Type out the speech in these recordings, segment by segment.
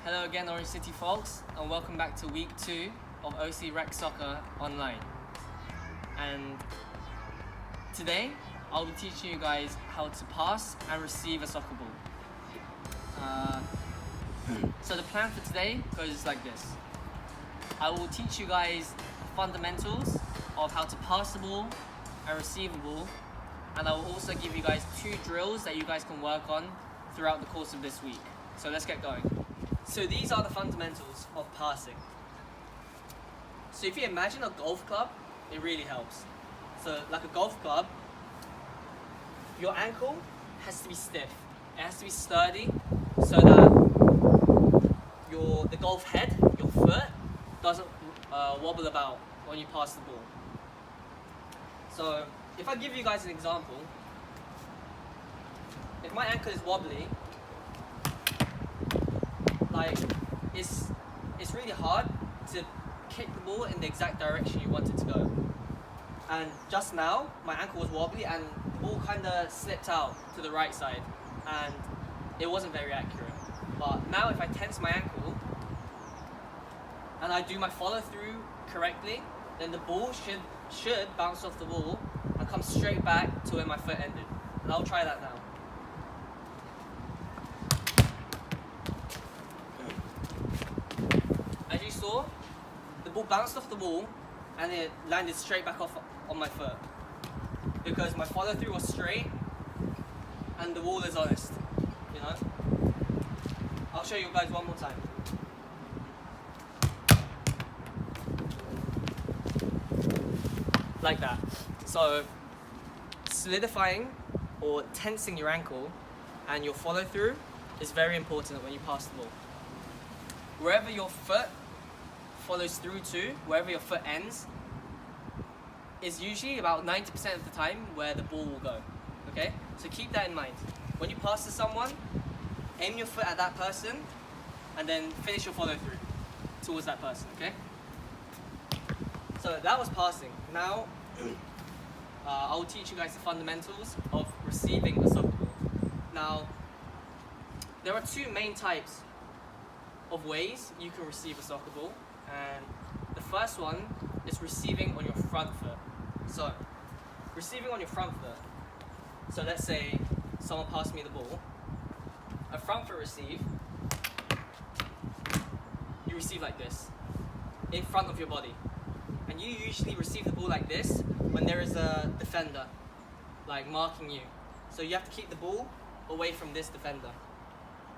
Hello again, Orange City folks, and welcome back to week 2 of OC Rec Soccer Online. And today, I'll be teaching you guys how to pass and receive a soccer ball. So the plan for today goes like this. I will teach you guys the fundamentals of how to pass the ball and receive the ball, and I will also give you guys 2 drills that you guys can work on throughout the course of this week. So let's get going. So these are the fundamentals of passing. So if you imagine a golf club, it really helps. So like a golf club, your ankle has to be stiff. It has to be sturdy so that the golf head, your foot, doesn't wobble about when you pass the ball. So if I give you guys an example, if my ankle is wobbly, like it's really hard to kick the ball in the exact direction you want it to go. And just now, my ankle was wobbly and the ball kind of slipped out to the right side and it wasn't very accurate. But now if I tense my ankle and I do my follow through correctly, then the ball should bounce off the wall and come straight back to where my foot ended. And I'll try that now. As you saw, the ball bounced off the wall and it landed straight back off on my foot because my follow through was straight and the wall is honest, you know? I'll show you guys one more time. Like that. So solidifying or tensing your ankle and your follow through is very important when you pass the ball. Wherever your foot follows through to, wherever your foot ends, is usually about 90% of the time where the ball will go. Okay? So keep that in mind. When you pass to someone, aim your foot at that person and then finish your follow through towards that person, okay? So that was passing. Now, I will teach you guys the fundamentals of receiving a soccer ball. Now, there are 2 main types of ways you can receive a soccer ball, and the first one is receiving on your front foot. So, receiving on your front foot. So let's say someone passed me the ball. A front foot receive, you receive like this, in front of your body. And you usually receive the ball like this when there is a defender, like marking you. So you have to keep the ball away from this defender,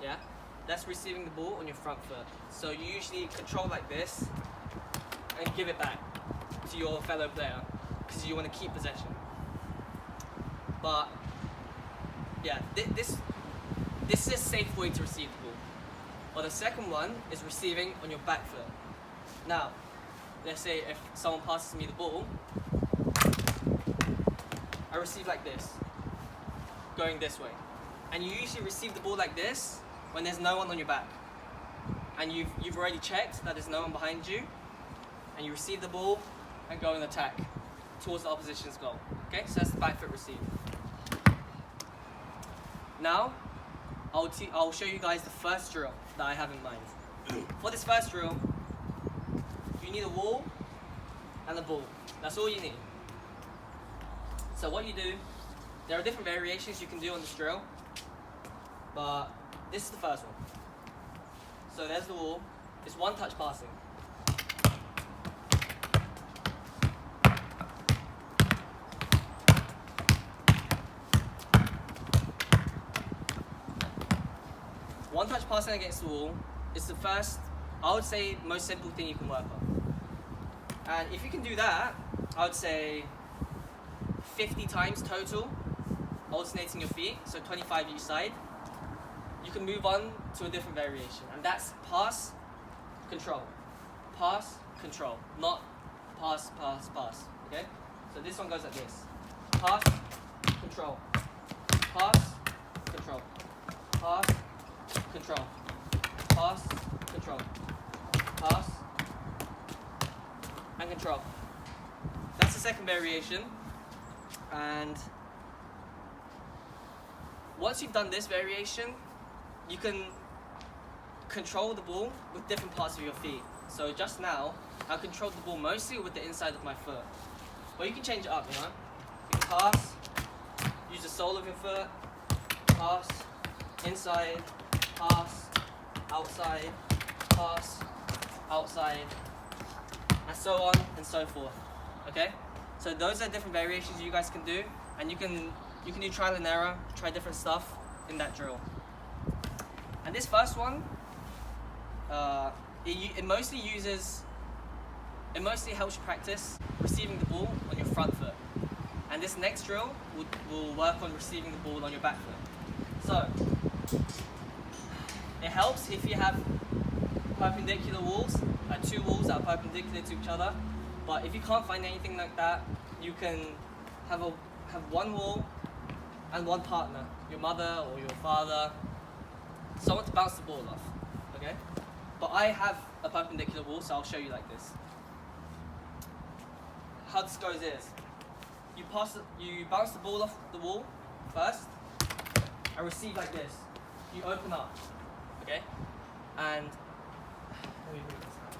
yeah? That's receiving the ball on your front foot. So you usually control like this and give it back to your fellow player because you want to keep possession. But yeah, this is a safe way to receive the ball. Or the second one is receiving on your back foot. Now, let's say if someone passes me the ball, I receive like this, going this way. And you usually receive the ball like this when there's no one on your back. And you've already checked that there's no one behind you, and you receive the ball and go and attack towards the opposition's goal. Okay, so that's the back foot receive. Now, I'll show you guys the first drill that I have in mind. For this first drill, you need a wall and a ball. That's all you need. So what you do, there are different variations you can do on this drill, but this is the first one. So there's the wall. It's one touch passing. One touch passing against the wall is the first, I would say, most simple thing you can work on. And if you can do that, I would say 50 times total, alternating your feet, so 25 each side, you can move on to a different variation. And that's pass, control. Pass, control. Not pass, pass, pass. Okay? So this one goes like this. Pass, control. Pass, control. Pass, control. Pass, control. Pass, and control. That's the second variation. And once you've done this variation, you can control the ball with different parts of your feet. So just now, I controlled the ball mostly with the inside of my foot. But you can change it up, you know? You can pass, use the sole of your foot, pass, inside, pass, outside, pass, outside, and so on and so forth, okay? So those are different variations you guys can do, and you can do trial and error, try different stuff in that drill. And this first one, it mostly helps you practice receiving the ball on your front foot. And this next drill will work on receiving the ball on your back foot. So, it helps if you have perpendicular walls, like two walls that are perpendicular to each other. But if you can't find anything like that, you can have one wall and one partner, your mother or your father, someone to bounce the ball off, okay? But I have a perpendicular wall, so I'll show you like this. How this goes is, you bounce the ball off the wall first, and receive like this. You open up, okay? And let me move this out of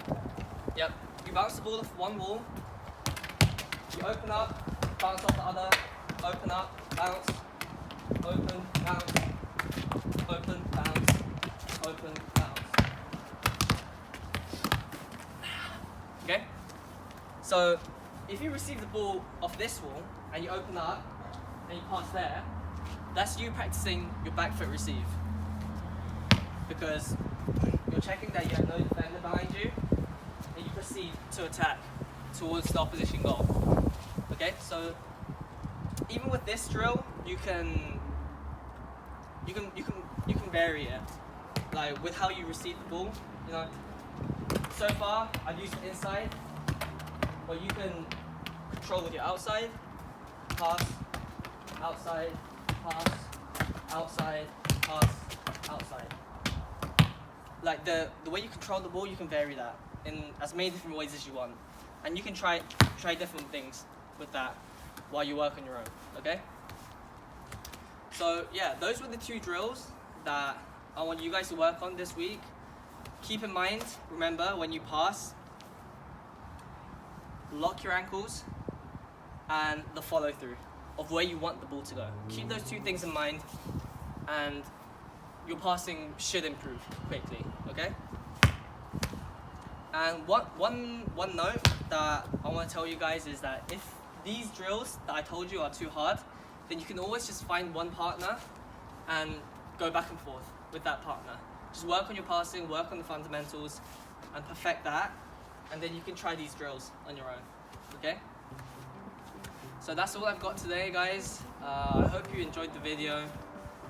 the way. Yep, you bounce the ball off one wall, you open up, bounce off the other, open up, bounce, open, bounce, open, bounce, open, bounce. Okay? So, if you receive the ball off this wall, and you open up, and you pass there, that's you practicing your back foot receive. Because you're checking that you have no defender behind you, and you proceed to attack towards the opposition goal. Okay, so even with this drill, you can vary it, like with how you receive the ball. You know, so far I've used the inside, but you can control with your outside, pass, outside, pass, outside, pass, outside. Like the way you control the ball, you can vary that in as many different ways as you want, and you can try different things with that while you work on your own, okay? So yeah, those were the two drills that I want you guys to work on this week. Keep in mind, remember, when you pass, lock your ankles and the follow through of where you want the ball to go. Keep those two things in mind and your passing should improve quickly, okay? And one note that I want to tell you guys is that if these drills that I told you are too hard, then you can always just find one partner and go back and forth with that partner. Just work on your passing, work on the fundamentals, and perfect that, and then you can try these drills on your own, okay? So that's all I've got today, guys. I hope you enjoyed the video.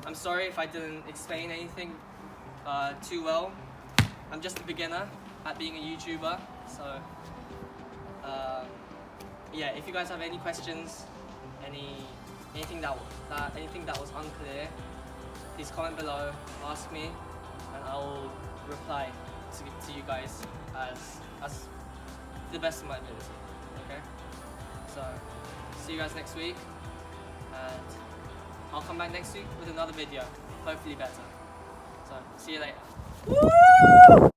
I'm sorry if I didn't explain anything too well. I'm just a beginner at being a YouTuber, so yeah, if you guys have any questions, anything that was unclear, please comment below, ask me, and I will reply to you guys as to the best of my ability. Okay? So see you guys next week, and I'll come back next week with another video, hopefully better. So see you later. Woo!